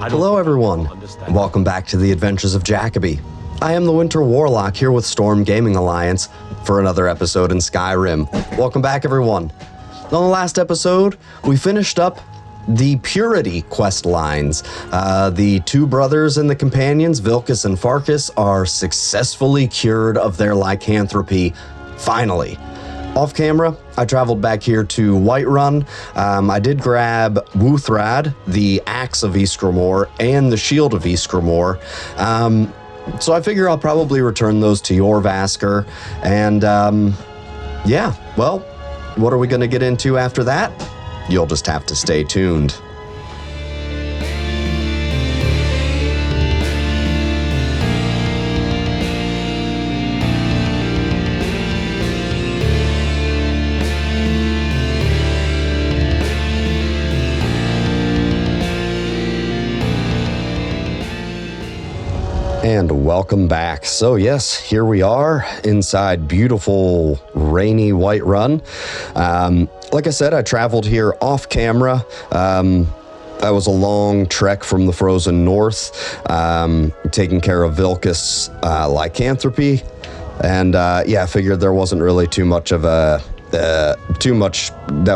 Hello everyone, and welcome back to the Adventures of Jacoby. I am the Winter Warlock here with Storm Gaming Alliance for another episode in Skyrim. Welcome back everyone. On the last episode, we finished up the Purity quest lines. The two brothers and the companions, Vilkas and Farkas, are successfully cured of their lycanthropy, finally. Off camera, I traveled back here to Whiterun. I did grab Wuthrad, the Axe of Ysgramor, and the Shield of Ysgramor. So I figure I'll probably return those to Jorvaskr. And yeah, well, what are we going to get into after that? You'll just have to stay tuned. And welcome back. So yes, here we are inside beautiful, rainy Whiterun. Like I said, I traveled here off camera. That was a long trek from the frozen north, taking care of Vilkas' lycanthropy. And yeah, I figured there wasn't really too much that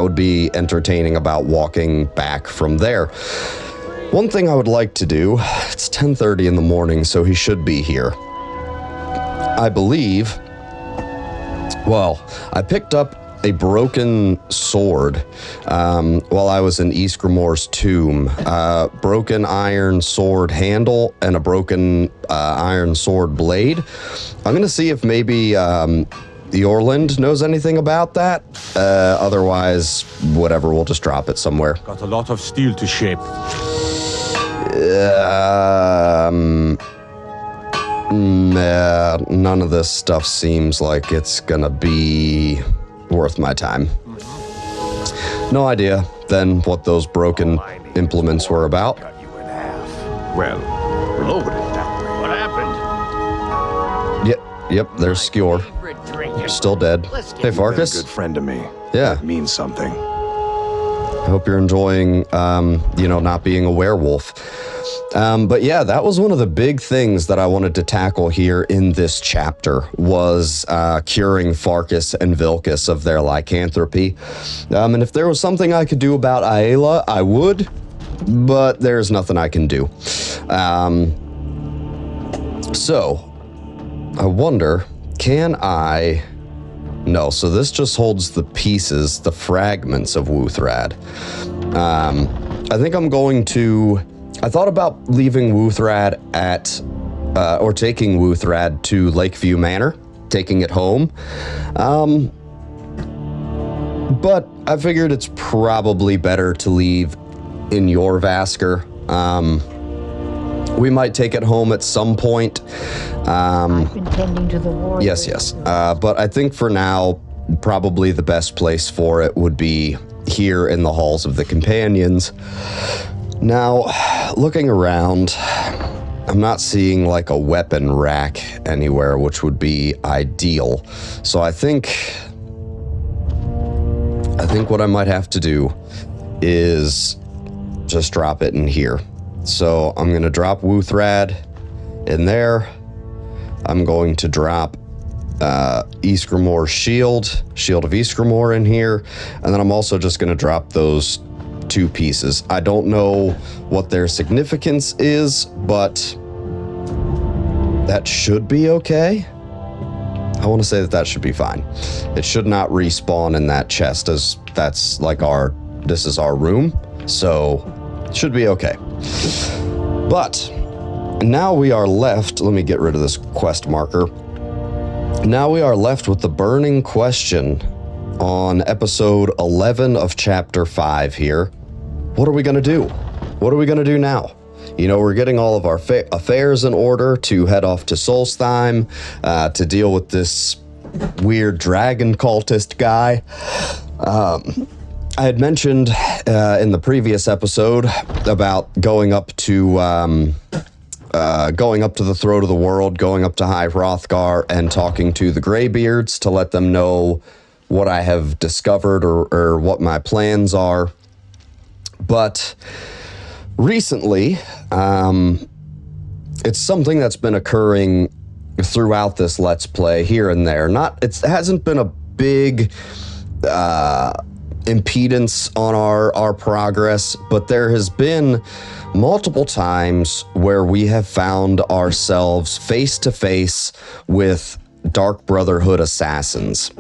would be entertaining about walking back from there. One thing I would like to do, it's 10:30 in the morning, so he should be here. I believe, well, I picked up a broken sword while I was in Ysgramor's tomb. Broken iron sword handle and a broken iron sword blade. I'm going to see if maybe the Orland knows anything about that. Otherwise, whatever, we'll just drop it somewhere. Got a lot of steel to shape. None of this stuff seems like it's gonna be worth my time. No idea then what those broken implements were about. Well, we'll put it that way. What happened? Yep, there's Skjor. Still dead. Hey, Farkas. You've been a good friend to me. Yeah. That means something. I hope you're enjoying, not being a werewolf. But yeah, that was one of the big things that I wanted to tackle here in this chapter was curing Farkas and Vilkas of their lycanthropy. And if there was something I could do about Aela, I would, but there's nothing I can do. So, I wonder, can I... No, so this just holds the pieces, the fragments of Wuthrad. I think I'm going to... I thought about leaving Wuthrad or taking Wuthrad to Lakeview Manor, taking it home. But I figured it's probably better to leave in Jorvaskr. We might take it home at some point. I've been tending to the war. Yes. But I think for now, probably the best place for it would be here in the halls of the companions. Now, looking around, I'm not seeing like a weapon rack anywhere, which would be ideal. So I think what I might have to do is just drop it in here. So I'm going to drop Wuthrad in there. I'm going to drop Ysgramor's shield of Ysgramor in here. And then I'm also just going to drop those two pieces. I don't know what their significance is, but that should be okay. I want to say that should be fine. It should not respawn in that chest, as that's like this is our room. So it should be okay. But now we are left, let me get rid of this quest marker. Now we are left with the burning question on episode 11 of chapter 5 here. What are we going to do? What are we going to do now? You know, we're getting all of our affairs in order to head off to Solstheim to deal with this weird dragon cultist guy. I had mentioned in the previous episode about going up to the throat of the world, going up to High Hrothgar and talking to the Greybeards to let them know what I have discovered or what my plans are. But recently, It's something that's been occurring throughout this Let's Play here and there. It hasn't been a big impedance on our progress, but there has been multiple times where we have found ourselves face to face with Dark Brotherhood assassins.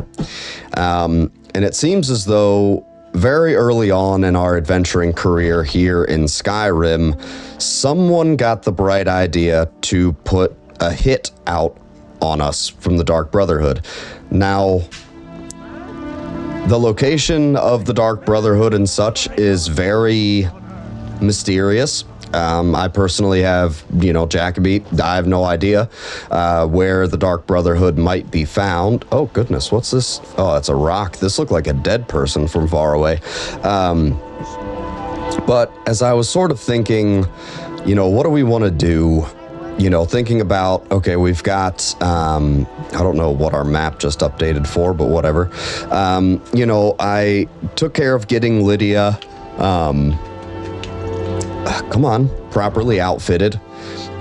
And it seems as though very early on in our adventuring career here in Skyrim, someone got the bright idea to put a hit out on us from the Dark Brotherhood. Now, the location of the Dark Brotherhood and such is very mysterious. I personally have, Jacoby, I have no idea where the Dark Brotherhood might be found. Oh, goodness, what's this? Oh, it's a rock. This looked like a dead person from far away. But as I was sort of thinking, what do we want to do? Thinking about, okay, we've got, I don't know what our map just updated for, but whatever. I took care of getting Lydia, properly outfitted.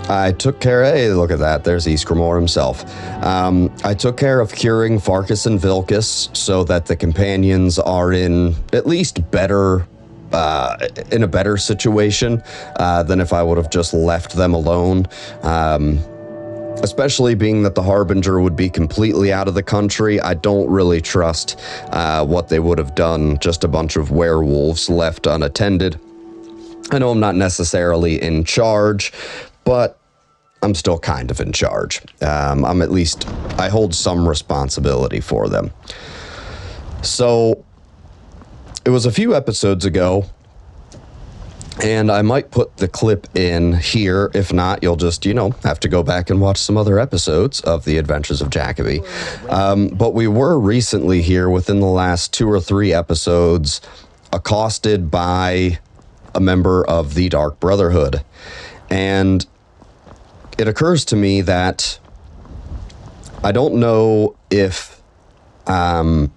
I took care of, hey, look at that, there's Ysgramor himself. I took care of curing Farkas and Vilkas so that the companions are in at least in a better situation than if I would have just left them alone. Especially being that the Harbinger would be completely out of the country. I don't really trust what they would have done, just a bunch of werewolves left unattended. I know I'm not necessarily in charge, but I'm still kind of in charge. I hold some responsibility for them. So, it was a few episodes ago, and I might put the clip in here. If not, you'll just, have to go back and watch some other episodes of The Adventures of Jacoby. But we were recently here, within the last 2 or 3 episodes, accosted by a member of the Dark Brotherhood. And it occurs to me that I don't know if the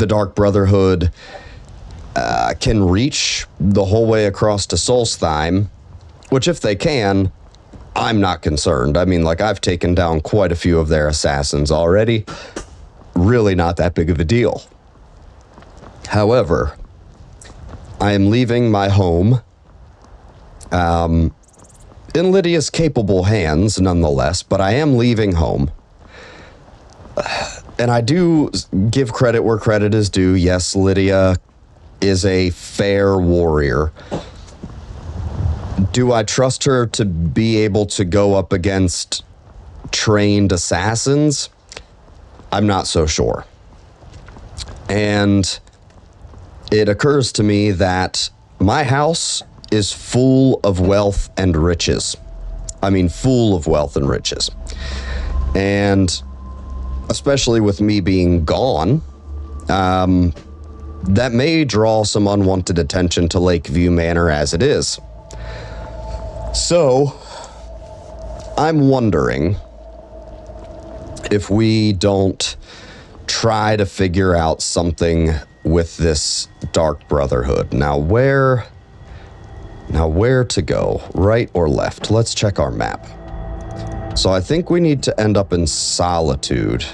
Dark Brotherhood can reach the whole way across to Solstheim, which if they can, I'm not concerned. I mean, I've taken down quite a few of their assassins already. Really not that big of a deal. However, I am leaving my home in Lydia's capable hands, nonetheless, but I am leaving home. And I do give credit where credit is due. Yes, Lydia is a fair warrior. Do I trust her to be able to go up against trained assassins? I'm not so sure. And it occurs to me that my house is full of wealth and riches. I mean, full of wealth and riches. And especially with me being gone, that may draw some unwanted attention to Lakeview Manor as it is. So, I'm wondering if we don't try to figure out something with this Dark Brotherhood. Now where to go? Right or left? Let's check our map. So I think we need to end up in Solitude.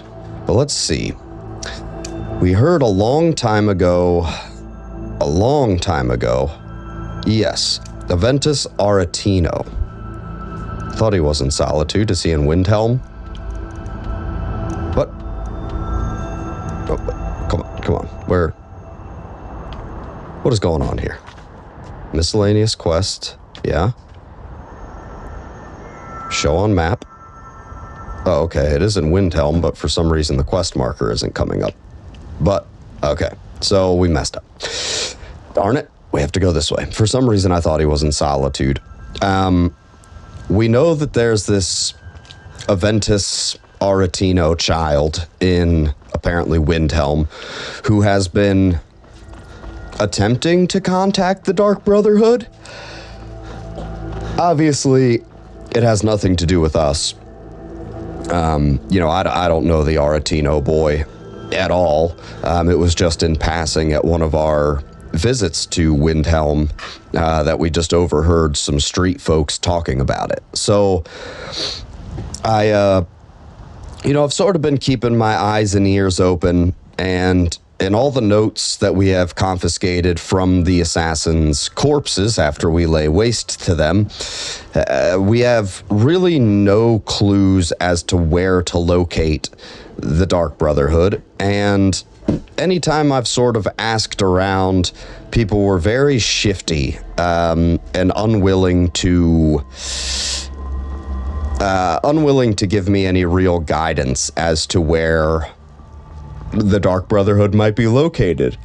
But let's see. We heard a long time ago, yes, Aventus Aretino. Thought he was in Solitude. Is he in Windhelm? What? Oh, come on. What is going on here? Miscellaneous quest. Yeah. Show on map. Oh, okay. It is in Windhelm, but for some reason the quest marker isn't coming up. But, okay. So we messed up. Darn it. We have to go this way. For some reason I thought he was in Solitude. We know that there's this Aventus Aretino child in apparently Windhelm who has been attempting to contact the Dark Brotherhood. Obviously, it has nothing to do with us. I don't know the Aretino boy at all. It was just in passing at one of our visits to Windhelm that we just overheard some street folks talking about it. So I've sort of been keeping my eyes and ears open, and in all the notes that we have confiscated from the assassins' corpses after we lay waste to them, we have really no clues as to where to locate the Dark Brotherhood. And anytime I've sort of asked around, people were very shifty and unwilling to give me any real guidance as to where the Dark Brotherhood might be located.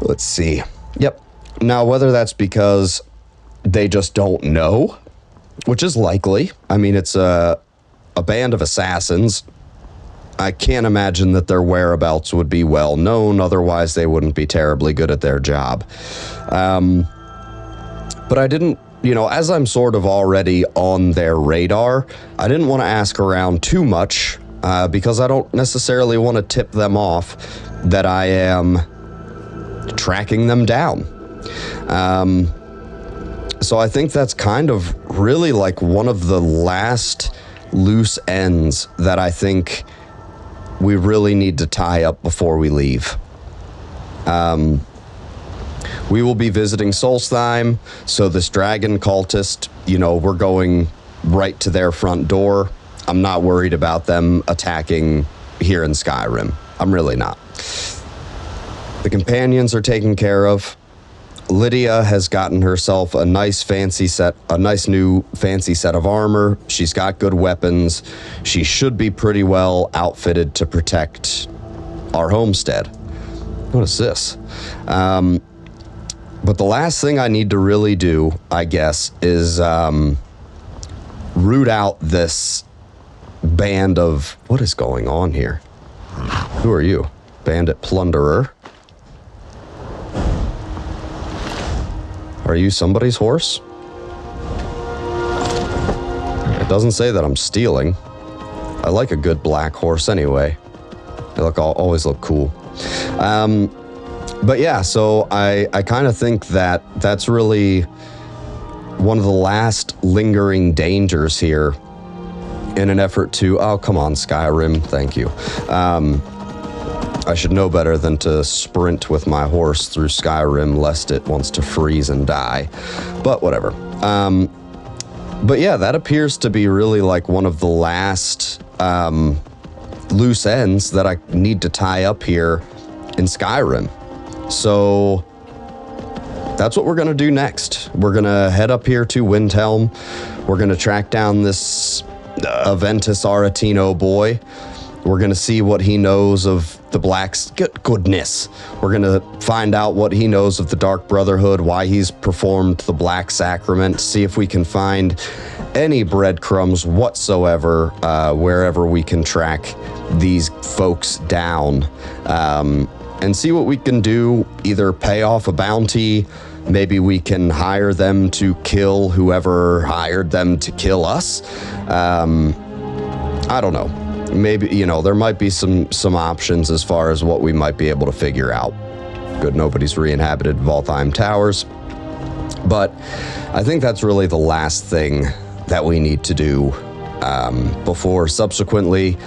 Let's see. Yep. Now, whether that's because they just don't know, which is likely. I mean, it's a band of assassins. I can't imagine that their whereabouts would be well known, otherwise they wouldn't be terribly good at their job. But I didn't, as I'm sort of already on their radar, I didn't want to ask around too much, because I don't necessarily want to tip them off that I am tracking them down. So I think that's kind of really like one of the last loose ends that I think we really need to tie up before we leave. We will be visiting Solstheim, so this dragon cultist, we're going right to their front door. I'm not worried about them attacking here in Skyrim. I'm really not. The companions are taken care of. Lydia has gotten herself a nice new fancy set of armor. She's got good weapons. She should be pretty well outfitted to protect our homestead. What is this? But the last thing I need to really do, I guess, is root out this band of... What is going on here? Who are you? Bandit plunderer? Are you somebody's horse? It doesn't say that I'm stealing. I like a good black horse anyway. They always look cool. But yeah, so I kind of think that that's really one of the last lingering dangers here in an effort to... Oh, come on, Skyrim. Thank you. I should know better than to sprint with my horse through Skyrim lest it wants to freeze and die. But whatever. But yeah, that appears to be really like one of the last loose ends that I need to tie up here in Skyrim. So that's what we're going to do next. We're going to head up here to Windhelm. We're going to track down this Aventus Aretino boy. We're going to see what he knows of the Blacks. Goodness. We're going to find out what he knows of the Dark Brotherhood, why he's performed the Black Sacrament, see if we can find any breadcrumbs whatsoever wherever we can track these folks down, and see what we can do, either pay off a bounty, maybe we can hire them to kill whoever hired them to kill us. I don't know. Maybe, there might be some options as far as what we might be able to figure out. Good, nobody's re-inhabited Valtheim Towers. But I think that's really the last thing that we need to do before subsequently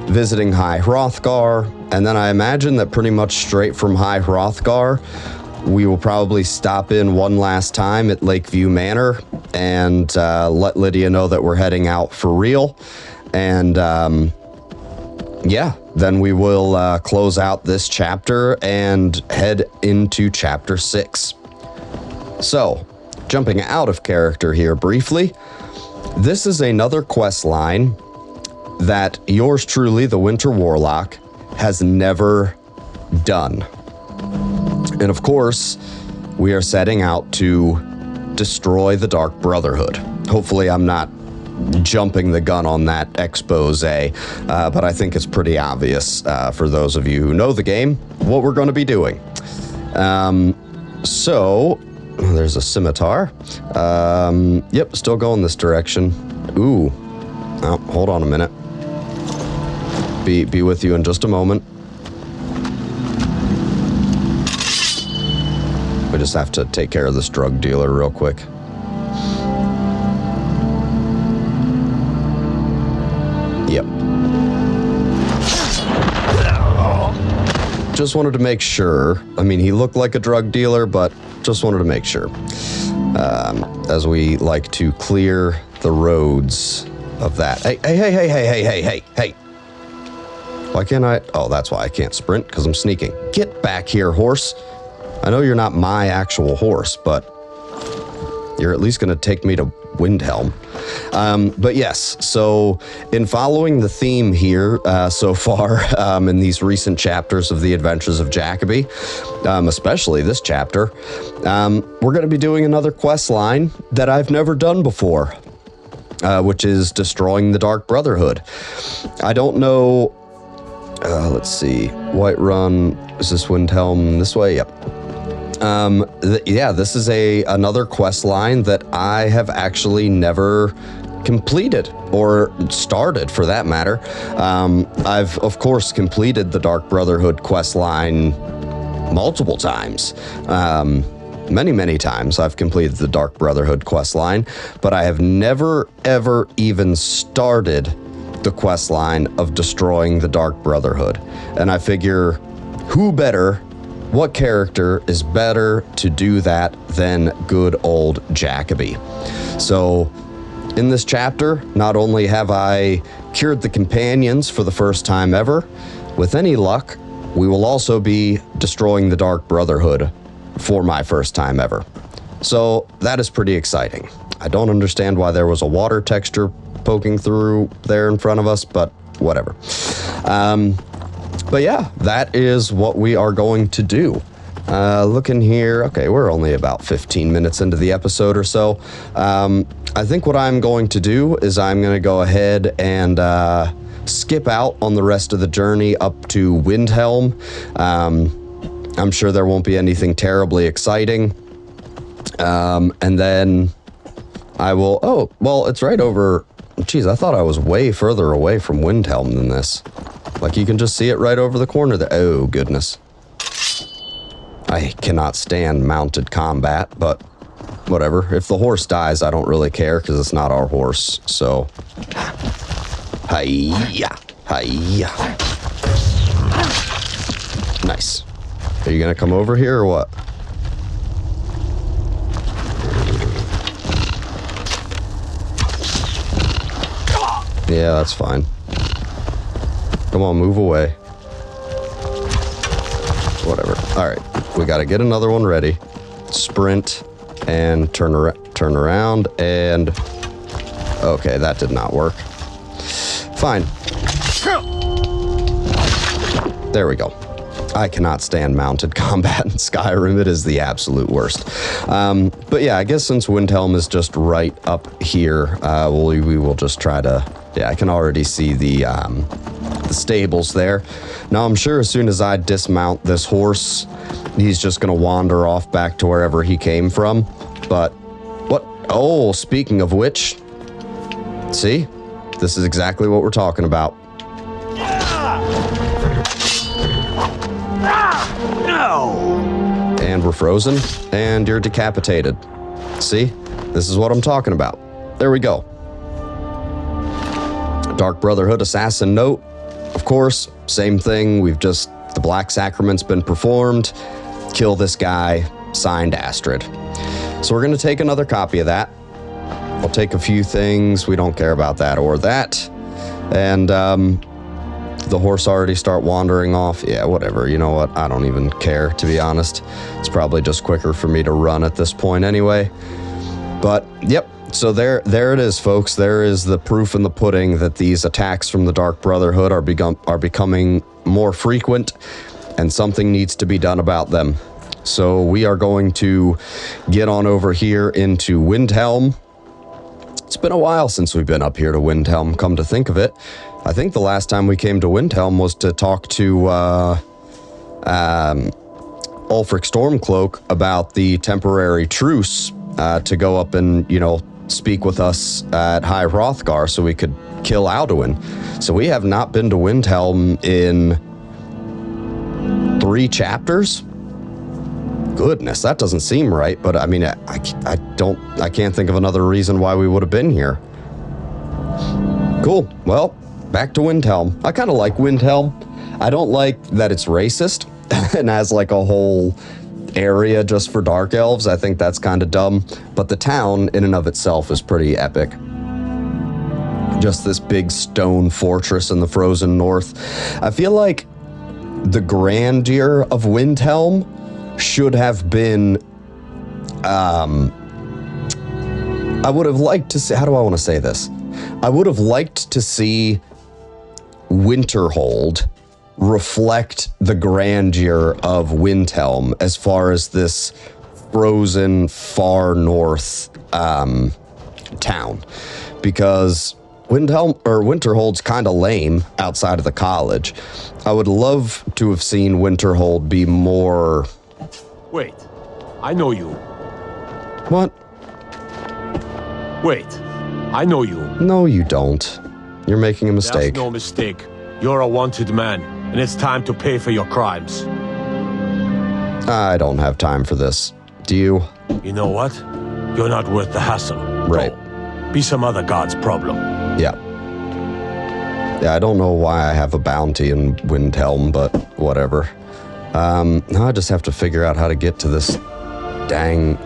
visiting High Hrothgar. And then I imagine that pretty much straight from High Hrothgar, we will probably stop in one last time at Lakeview Manor and let Lydia know that we're heading out for real. And yeah, then we will close out this chapter and head into chapter 6. So, jumping out of character here briefly, this is another quest line that yours truly, the Winter Warlock, has never done. And of course, we are setting out to destroy the Dark Brotherhood. Hopefully I'm not jumping the gun on that expose, but I think it's pretty obvious for those of you who know the game what we're going to be doing. So, there's a scimitar. Yep, still going this direction. Ooh. Oh, hold on a minute. Be with you in just a moment. We just have to take care of this drug dealer real quick. Yep. Just wanted to make sure. I mean, he looked like a drug dealer, but just wanted to make sure. As we like to clear the roads of that. Hey. Why can't I? Oh, that's why I can't sprint, because I'm sneaking. Get back here, horse. I know you're not my actual horse, but you're at least going to take me to Windhelm. But yes, so in following the theme here so far in these recent chapters of the Adventures of Jacoby, especially this chapter, we're going to be doing another quest line that I've never done before, which is destroying the Dark Brotherhood. I don't know. Let's see. Whiterun. Is this Windhelm this way? Yep. This is another quest line that I have actually never completed or started, for that matter. I've of course completed the Dark Brotherhood quest line multiple times. Many times I've completed the Dark Brotherhood quest line, but I have never ever even started the quest line of destroying the Dark Brotherhood. And I figure, what character is better to do that than good old Jacoby? So in this chapter, not only have I cured the companions for the first time ever, with any luck, we will also be destroying the Dark Brotherhood for my first time ever. So that is pretty exciting. I don't understand why there was a water texture poking through there in front of us, but whatever. But yeah, that is what we are going to do. Looking here, okay, we're only about 15 minutes into the episode or so. I think what I'm going to do is I'm going to go ahead and skip out on the rest of the journey up to Windhelm. I'm sure there won't be anything terribly exciting. And then I will, oh, well, it's right over. Geez, I thought I was way further away from Windhelm than this. Like, you can just see it right over the corner there. Oh, goodness. I cannot stand mounted combat, but whatever. If the horse dies, I don't really care, because it's not our horse, so. Hi-ya. Nice. Are you gonna come over here, or what? Yeah, that's fine. Come on, move away. Whatever. All right, we got to get another one ready. Sprint and turn around, and okay, that did not work. Fine. There we go. I cannot stand mounted combat in Skyrim. It is the absolute worst. But yeah, I guess since Windhelm is just right up here, we will just try to. Yeah, I can already see the stables there. Now, I'm sure as soon as I dismount this horse, he's just going to wander off back to wherever he came from. But what? Oh, speaking of which, see, this is exactly what we're talking about. No! And we're frozen, and you're decapitated. See, this is what I'm talking about. There we go. Dark Brotherhood assassin note. Of course, same thing. The Black Sacrament's been performed. Kill this guy. Signed, Astrid. So we're going to take another copy of that. I'll take a few things. We don't care about that or that. And the horse already start wandering off. Yeah, whatever. You know what? I don't even care, to be honest. It's probably just quicker for me to run at this point anyway. But, yep. So there it is, folks. There is the proof in the pudding that these attacks from the Dark Brotherhood are becoming more frequent, and something needs to be done about them. So we are going to get on over here into Windhelm. It's been a while since we've been up here to Windhelm, come to think of it. I think the last time we came to Windhelm was to talk to Ulfric Stormcloak about the temporary truce to go up and, speak with us at High Hrothgar so we could kill Alduin. So we have not been to Windhelm in 3 chapters. goodness, that doesn't seem right, but I mean, I can't think of another reason why we would have been here. Cool. Well, back to Windhelm. I kind of like Windhelm. I don't like that it's racist and has like a whole area just for dark elves. I think that's kind of dumb, but the town in and of itself is pretty epic. Just this big stone fortress in the frozen north. I feel like the grandeur of Windhelm should have been, I would have liked to see, how do I want to say this? I would have liked to see Winterhold reflect the grandeur of Windhelm as far as this frozen far north town, because Winterhold's kind of lame outside of the college. I would love to have seen Winterhold be more... Wait, I know you. What? Wait, I know you. No, you don't. You're making a mistake. That's no mistake. You're a wanted man, and it's time to pay for your crimes. I don't have time for this. Do you? You know what? You're not worth the hassle. Right. Go. Be some other god's problem. Yeah. Yeah, I don't know why I have a bounty in Windhelm, but whatever. Now I just have to figure out how to get to this dang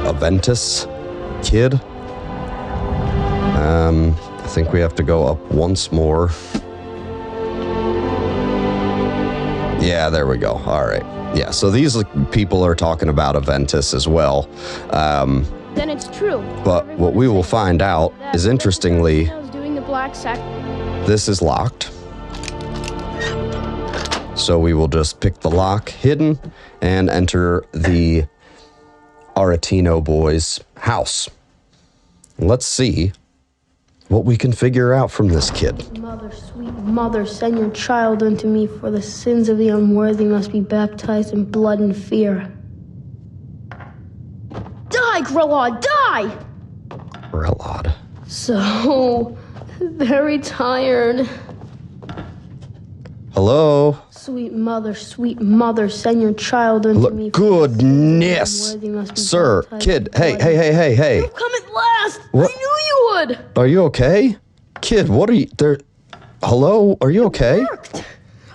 Aventus kid. I think we have to go up once more. Yeah, there we go. All right. Yeah, so these people are talking about Aventus as well. Then it's true. But what we will find out is, interestingly, Doing the black sack. this is locked. So we will just pick the lock hidden and enter the Aretino boys' house. Let's see what we can figure out from this kid. Mother, sweet mother, send your child unto me, for the sins of the unworthy must be baptized in blood and fear. Die, Grelod, die! Grelod. So very tired. Hello? Sweet mother, send your child unto me. Look, goodness! Unworthy must be Sir, baptized kid, in hey, blood. hey. You come at last! What? I knew you would! Are you okay? Kid, what are you, there, hello? Are you okay? Worked.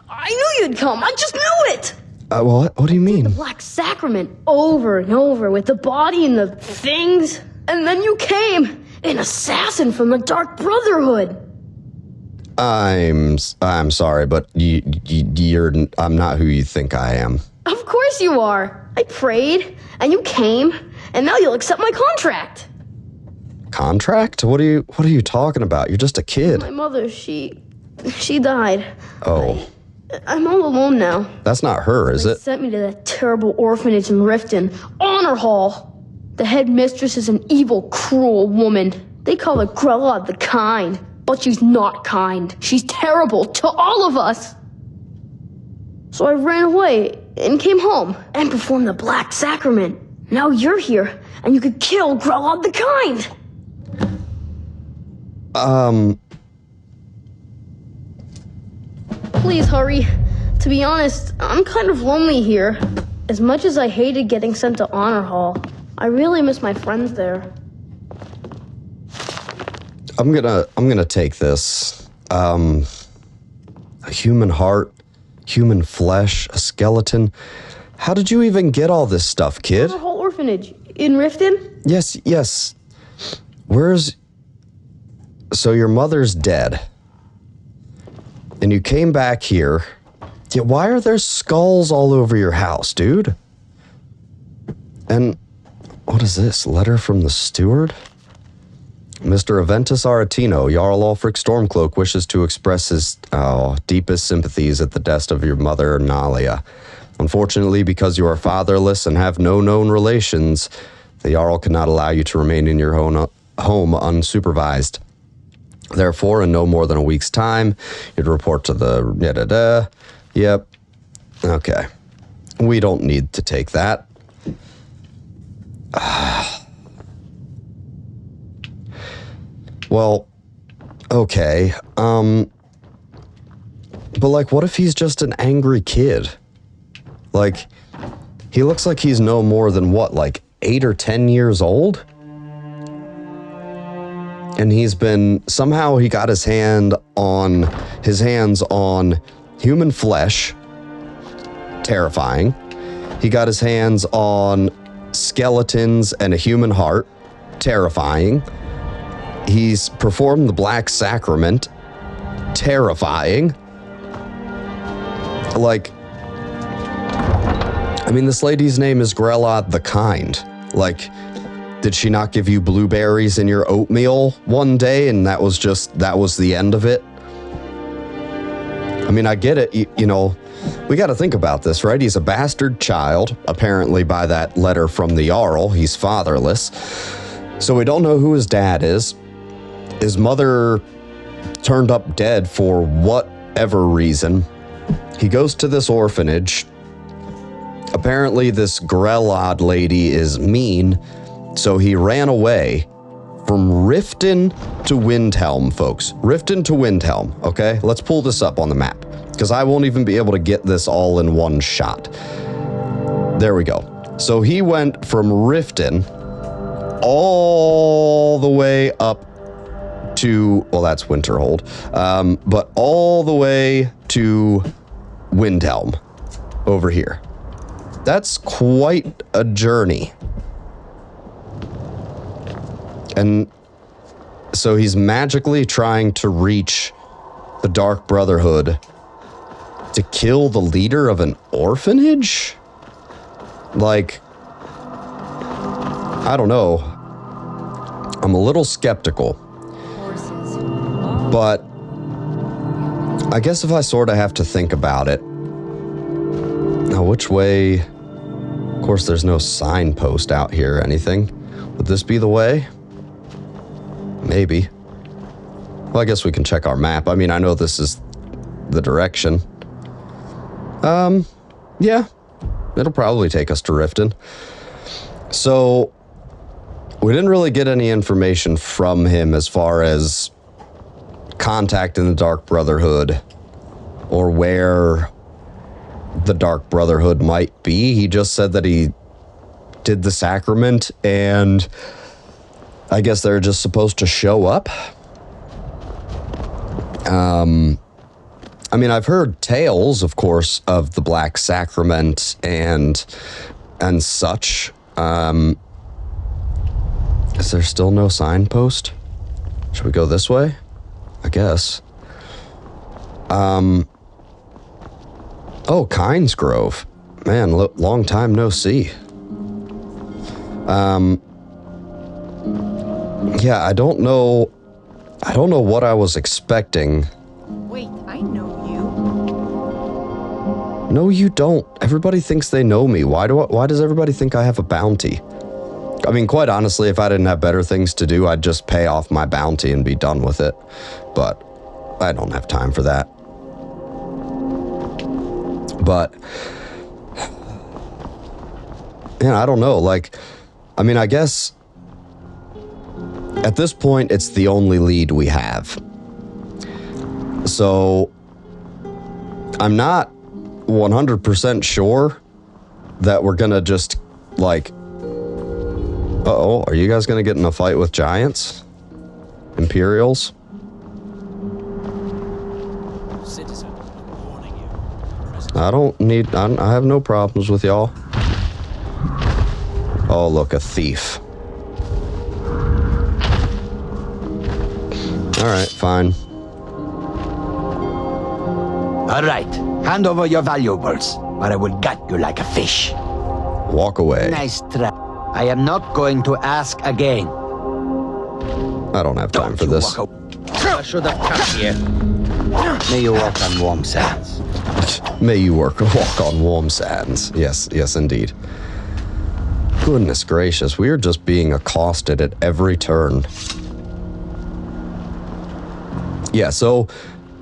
I knew you'd come, I just knew it! What do you mean? Black Sacrament over and over with the body and the things. And then you came, an assassin from the Dark Brotherhood. I'm sorry, but I'm not who you think I am. Of course you are. I prayed, and you came, and now you'll accept my contract. Contract? What are you talking about? You're just a kid. My mother, she died. Oh. I'm all alone now. That's not her, is They it? sent me to that terrible orphanage in Riften, Honor Hall. The head mistress is an evil, cruel woman. They call her Grelod the Kind, but she's not kind. She's terrible to all of us. So I ran away and came home and performed the Black Sacrament. Now you're here, and you could kill Grelod the Kind. Please hurry. To be honest, I'm kind of lonely here. As much as I hated getting sent to Honor Hall, I really miss my friends there. I'm gonna take this. A human heart, human flesh, a skeleton. How did you even get all this stuff, kid? Honor Hall Orphanage in Riften? Yes. So your mother's dead. And you came back here. Yeah, why are there skulls all over your house, dude? And what is this? Letter from the steward? Mr. Aventus Aretino, Jarl Ulfric Stormcloak wishes to express his deepest sympathies at the death of your mother, Nalia. Unfortunately, because you are fatherless and have no known relations, the Jarl cannot allow you to remain in your home unsupervised. Therefore, in no more than a week's time, you'd report to the Yep. Okay. We don't need to take that. Well, okay. But like, what if he's just an angry kid? Like, He looks like he's no more than what, like 8 or 10 years old? And he got his hands on human flesh. Terrifying. He got his hands on skeletons and a human heart. Terrifying. He's performed the Black Sacrament. Terrifying. Like, I mean, this lady's name is Grelod the Kind. Like, did she not give you blueberries in your oatmeal one day and that was the end of it? I mean, I get it. You know, we got to think about this, right? He's a bastard child, apparently by that letter from the Jarl. He's fatherless. So we don't know who his dad is. His mother turned up dead for whatever reason. He goes to this orphanage. Apparently this Grelod lady is mean, so he ran away from Riften to Windhelm, folks. Riften to Windhelm, okay? Let's pull this up on the map, because I won't even be able to get this all in one shot. There we go. So he went from Riften all the way up to, well, that's Winterhold, but all the way to Windhelm over here. That's quite a journey. And so he's magically trying to reach the Dark Brotherhood to kill the leader of an orphanage? Like, I don't know. I'm a little skeptical. But I guess if I sort of have to think about it. Now, which way? Of course, there's no signpost out here or anything. Would this be the way? Maybe. Well, I guess we can check our map. I mean, I know this is the direction. Yeah. It'll probably take us to Riften. So, we didn't really get any information from him as far as contacting the Dark Brotherhood or where the Dark Brotherhood might be. He just said that he did the sacrament and I guess they're just supposed to show up. I mean, I've heard tales, of course, of the Black Sacrament and such. Is there still no signpost? Should we go this way? I guess. Oh, Kynes Grove. Man, long time no see. Yeah, I don't know what I was expecting. Wait, I know you. No, you don't. Everybody thinks they know me. Why does everybody think I have a bounty? I mean, quite honestly, if I didn't have better things to do, I'd just pay off my bounty and be done with it. But I don't have time for that. But, man, I don't know. Like, I mean, I guess at this point, it's the only lead we have. So, I'm not 100% sure that we're gonna just, like, uh-oh, are you guys gonna get in a fight with giants? Imperials? I have no problems with y'all. Oh, look, a thief. Alright, fine. Alright, hand over your valuables, or I will gut you like a fish. Walk away. Nice try. I am not going to ask again. I don't have time for this. I should have come here. May you walk on warm sands. May you walk on warm sands. Yes, yes, indeed. Goodness gracious, we are just being accosted at every turn. Yeah, so,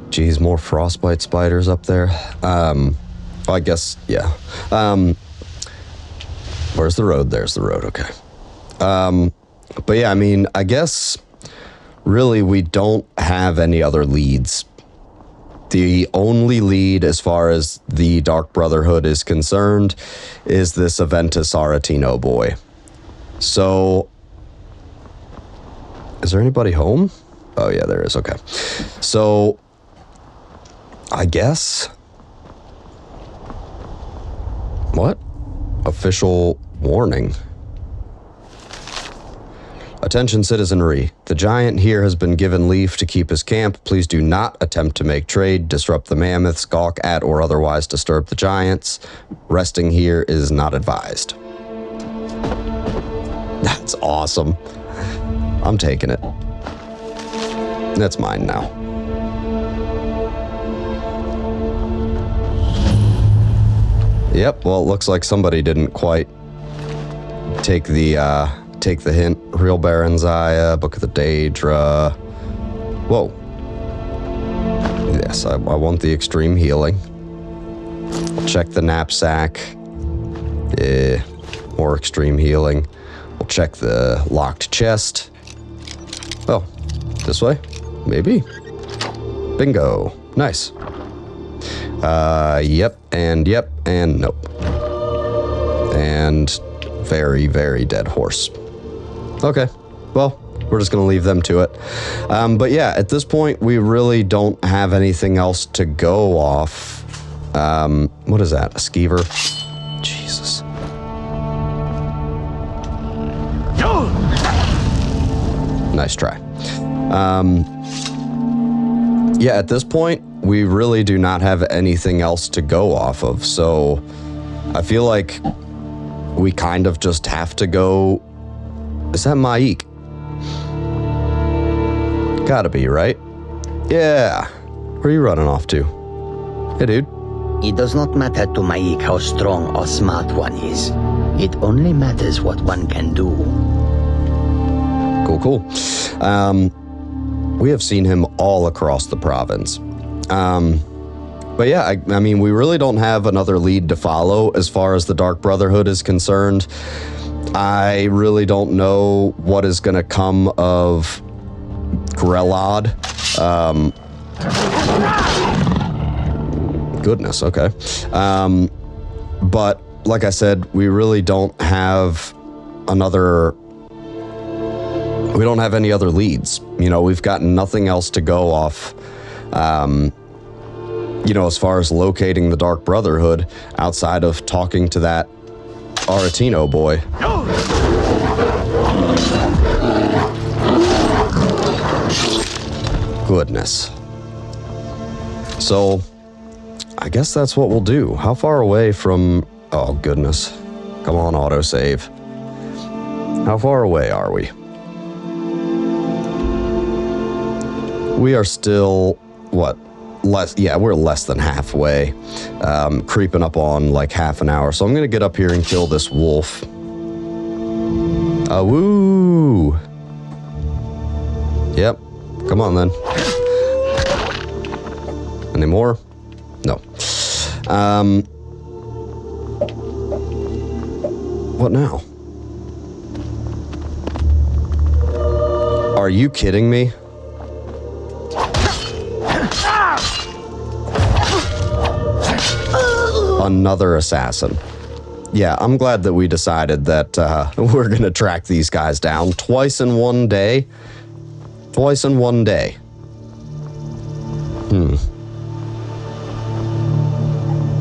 geez, more frostbite spiders up there. I guess, yeah. Where's the road? There's the road, okay. But yeah, I mean, I guess, really, we don't have any other leads. The only lead as far as the Dark Brotherhood is concerned is this Aventus Aretino boy. So, is there anybody home? Oh yeah, there is, okay. So, I guess... What? Official warning. Attention citizenry. The giant here has been given leave to keep his camp. Please do not attempt to make trade, disrupt the mammoths, gawk at, or otherwise disturb the giants. Resting here is not advised. That's awesome. I'm taking it. That's mine now. Yep, well, it looks like somebody didn't quite take the hint. Real Baron's Aya, Book of the Daedra. Whoa. Yes, I want the extreme healing. Check the knapsack. Yeah, more extreme healing. We'll check the locked chest. Oh, this way? Maybe. Bingo. Nice. Yep, and nope. And very, very dead horse. Okay, well, we're just gonna leave them to it. But yeah, at this point, we really don't have anything else to go off. What is that, a skeever? Jesus. Nice try. Yeah, at this point, we really do not have anything else to go off of, so I feel like we kind of just have to go... Is that Maik? Gotta be, right? Yeah. Where are you running off to? Hey, dude. It does not matter to Maik how strong or smart one is. It only matters what one can do. Cool. We have seen him all across the province. But yeah, I mean, we really don't have another lead to follow as far as the Dark Brotherhood is concerned. I really don't know what is going to come of Grelod. Goodness, okay. But like I said, we really don't have another... We don't have any other leads. You know, we've got nothing else to go off. You know, as far as locating the Dark Brotherhood outside of talking to that Aretino boy. Goodness. So, I guess that's what we'll do. How far away from... Oh, goodness. Come on, autosave. How far away are we? We are still, what, we're less than halfway, creeping up on like half an hour. So I'm going to get up here and kill this wolf. Woo! Yep, come on then. Any more? No. What now? Are you kidding me? Another assassin. Yeah, I'm glad that we decided that we're going to track these guys down twice in one day. Twice in one day.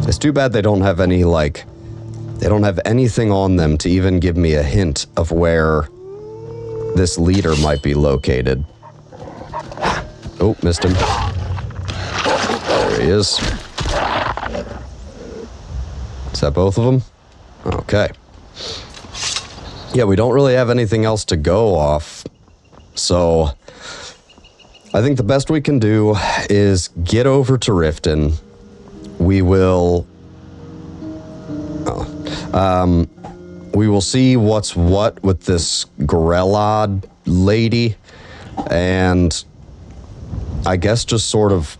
It's too bad they don't have any, like, they don't have anything on them to even give me a hint of where this leader might be located. Oh, missed him. There he is. Is that both of them? Okay. Yeah, we don't really have anything else to go off. So, I think the best we can do is get over to Riften. We will... we will see what's what with this Grelod lady. And I guess just sort of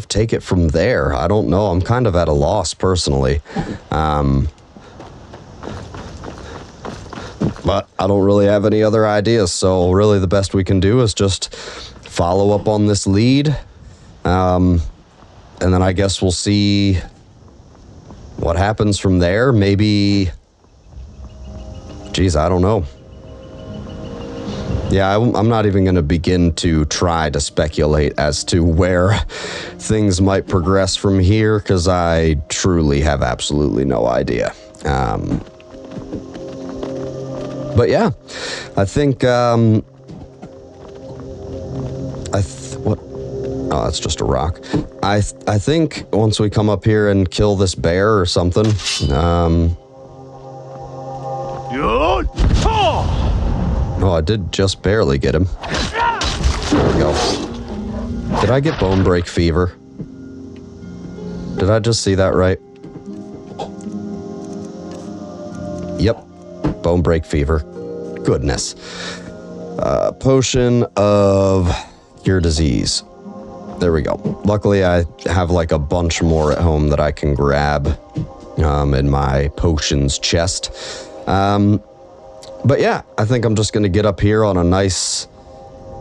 take it from there. I don't know. I'm kind of at a loss personally. But I don't really have any other ideas. So really the best we can do is just follow up on this lead And then I guess we'll see what happens from there. Maybe... Geez, I don't know. Yeah, I'm not even going to begin to try to speculate as to where things might progress from here, because I truly have absolutely no idea. But yeah, I think, what? Oh, that's just a rock. I think once we come up here and kill this bear or something, oh, I did just barely get him. There we go. Did I get bone break fever? Did I just see that right? Yep. Bone break fever. Goodness. Potion of cure disease. There we go. Luckily, I have like a bunch more at home that I can grab in my potions chest. But yeah, I think I'm just going to get up here on a nice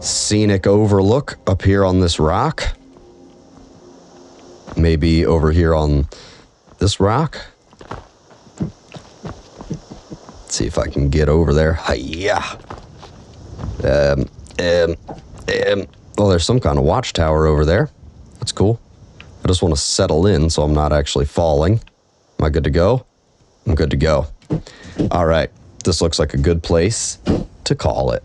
scenic overlook up here on this rock. Maybe over here on this rock. Let's see if I can get over there. Hi-ya. Oh, there's some kind of watchtower over there. That's cool. I just want to settle in so I'm not actually falling. Am I good to go? I'm good to go. All right. This looks like a good place to call it.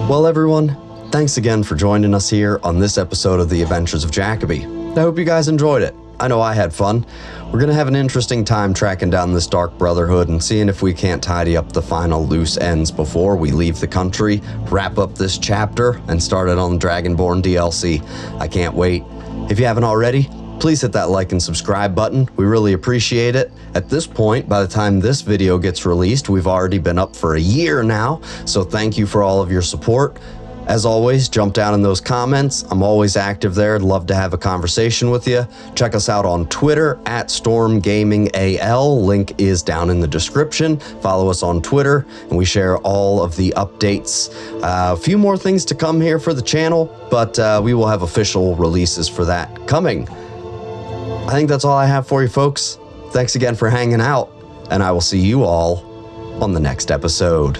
Well, everyone, thanks again for joining us here on this episode of The Adventures of Jacoby. I hope you guys enjoyed it. I know I had fun. We're going to have an interesting time tracking down this Dark Brotherhood and seeing if we can't tidy up the final loose ends before we leave the country, wrap up this chapter, and start it on the Dragonborn DLC. I can't wait. If you haven't already, please hit that like and subscribe button. We really appreciate it. At this point, by the time this video gets released, we've already been up for a year now, so thank you for all of your support. As always, jump down in those comments. I'm always active there. I'd love to have a conversation with you. Check us out on Twitter at StormGamingAL. Link is down in the description. Follow us on Twitter, and we share all of the updates. A few more things to come here for the channel, but we will have official releases for that coming. I think that's all I have for you, folks. Thanks again for hanging out, and I will see you all on the next episode.